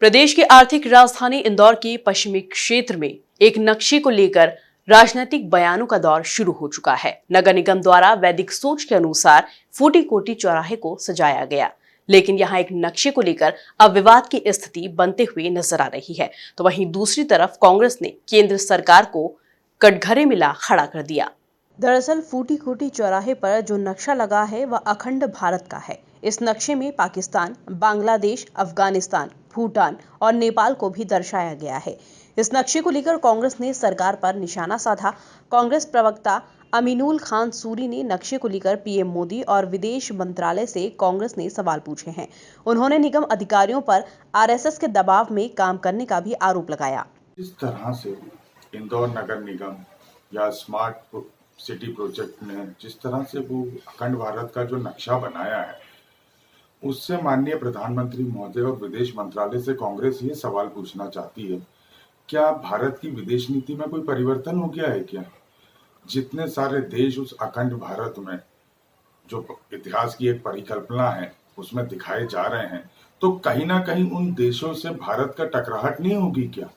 प्रदेश की आर्थिक राजधानी इंदौर के पश्चिमी क्षेत्र में एक नक्शे को लेकर राजनीतिक बयानों का दौर शुरू हो चुका है। नगर निगम द्वारा वैदिक सोच के अनुसार फूटी कोटी चौराहे को सजाया गया, लेकिन यहाँ एक नक्शे को लेकर अब विवाद की स्थिति बनते हुए नजर आ रही है। तो वहीं दूसरी तरफ कांग्रेस ने केंद्र सरकार को कटघरे में ला खड़ा कर दिया। दरअसल फूटी कोटी चौराहे पर जो नक्शा लगा है वह अखंड भारत का है। इस नक्शे में पाकिस्तान, बांग्लादेश, अफगानिस्तान, भूटान और नेपाल को भी दर्शाया गया है। इस नक्शे को लेकर कांग्रेस ने सरकार पर निशाना साधा। कांग्रेस प्रवक्ता अमीनुल खान सूरी ने नक्शे को लेकर पीएम मोदी और विदेश मंत्रालय से कांग्रेस ने सवाल पूछे हैं। उन्होंने निगम अधिकारियों पर आरएसएस के दबाव में काम करने का भी आरोप लगाया। इस तरह से इंदौर नगर निगम या स्मार्ट सिटी प्रोजेक्ट में जिस तरह से वो अखंड भारत का जो नक्शा बनाया है, उससे माननीय प्रधानमंत्री महोदय और विदेश मंत्रालय से कांग्रेस ये सवाल पूछना चाहती है, क्या भारत की विदेश नीति में कोई परिवर्तन हो गया है क्या? जितने सारे देश उस अखंड भारत में जो इतिहास की एक परिकल्पना है उसमें दिखाए जा रहे हैं, तो कहीं ना कहीं उन देशों से भारत का टकराहट नहीं होगी क्या?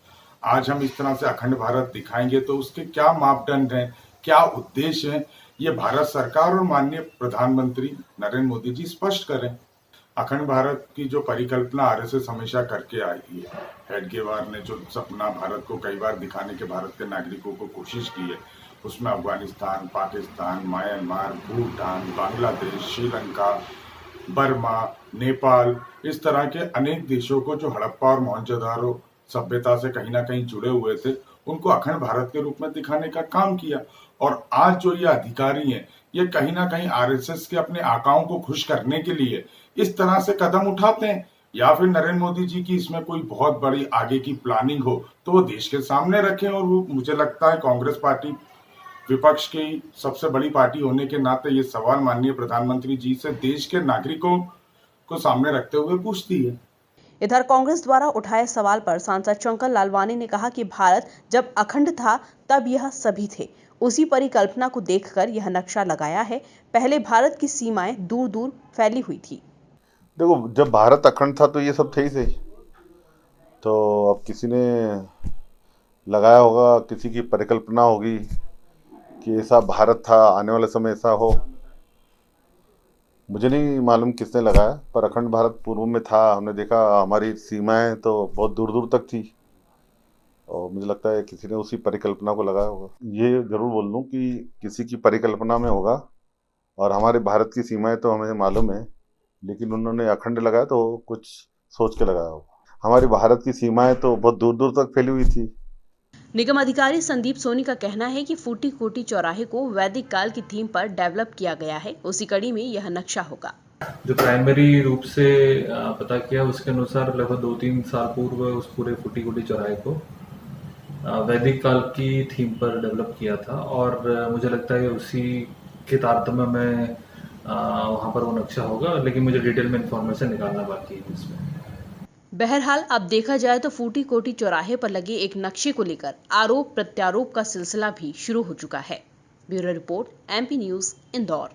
आज हम इस तरह से अखंड भारत दिखाएंगे तो उसके क्या मापदंड हैं, क्या उद्देश्य हैं, ये भारत सरकार और माननीय प्रधानमंत्री नरेंद्र मोदी जी स्पष्ट करें। अखंड भारत की जो परिकल्पना आरएसएस हमेशा करके आई है, हेडगेवार ने जो सपना भारत को कई बार दिखाने के भारत के नागरिकों को कोशिश की है, उसमें अफगानिस्तान, पाकिस्तान, म्यांमार, भूटान, बांग्लादेश, श्रीलंका, बर्मा, नेपाल, इस तरह के अनेक देशों को जो हड़प्पा और मोहनजोदारो सभ्यता से कहीं ना कहीं जुड़े हुए थे, उनको अखंड भारत के रूप में दिखाने का काम किया। और आज जो ये अधिकारी हैं, ये कहीं ना कहीं आरएसएस के अपने आकाओं को खुश करने के लिए इस तरह से कदम उठाते हैं, या फिर नरेंद्र मोदी जी की इसमें कोई बहुत बड़ी आगे की प्लानिंग हो तो वो देश के सामने रखें। और वो मुझे लगता है कांग्रेस पार्टी विपक्ष की सबसे बड़ी पार्टी होने के नाते ये सवाल माननीय प्रधानमंत्री जी से देश के नागरिकों को सामने रखते हुए पूछती है। इधर कांग्रेस द्वारा उठाए सवाल पर सांसद शंकर लालवानी ने कहा कि भारत जब अखंड था तब यह सभी थे, उसी परिकल्पना को देखकर यह नक्शा लगाया है। पहले भारत की सीमाएं दूर दूर फैली हुई थी। देखो, जब भारत अखंड था तो ये सब थे ही सही। तो अब किसी ने लगाया होगा, किसी की परिकल्पना होगी कि ऐसा भारत था, आने वाले समय ऐसा हो। मुझे नहीं मालूम किसने लगाया, पर अखंड भारत पूर्व में था। हमने देखा हमारी सीमाएं तो बहुत दूर दूर तक थी, और मुझे लगता है किसी ने उसी परिकल्पना को लगाया होगा। ये जरूर बोल दूं कि किसी की परिकल्पना में होगा, और हमारे भारत की सीमाएं तो हमें मालूम है, लेकिन उन्होंने अखंड लगाया तो कुछ सोच के लगाया होगा। हमारी भारत की सीमाएं तो बहुत दूर दूर तक फैली हुई थी। निगम अधिकारी संदीप सोनी का कहना है कि फूटी कोटी चौराहे को वैदिक काल की थीम पर डेवलप किया गया है। उसी कड़ी में यह नक्शा होगा। जो प्राइमरी रूप से पता किया, उसके अनुसार लगभग 2-3 साल पूर्व उस पूरे फूटी कोटी चौराहे को वैदिक काल की थीम पर डेवलप किया था, और मुझे लगता है उसी के तारतम्य में वहाँ पर वो नक्शा होगा, लेकिन मुझे डिटेल में इंफॉर्मेशन निकालना बाकी है इसमें। बहरहाल अब देखा जाए तो फूटी कोटी चौराहे पर लगे एक नक्शे को लेकर आरोप प्रत्यारोप का सिलसिला भी शुरू हो चुका है। Bureau report, MP news, Indore.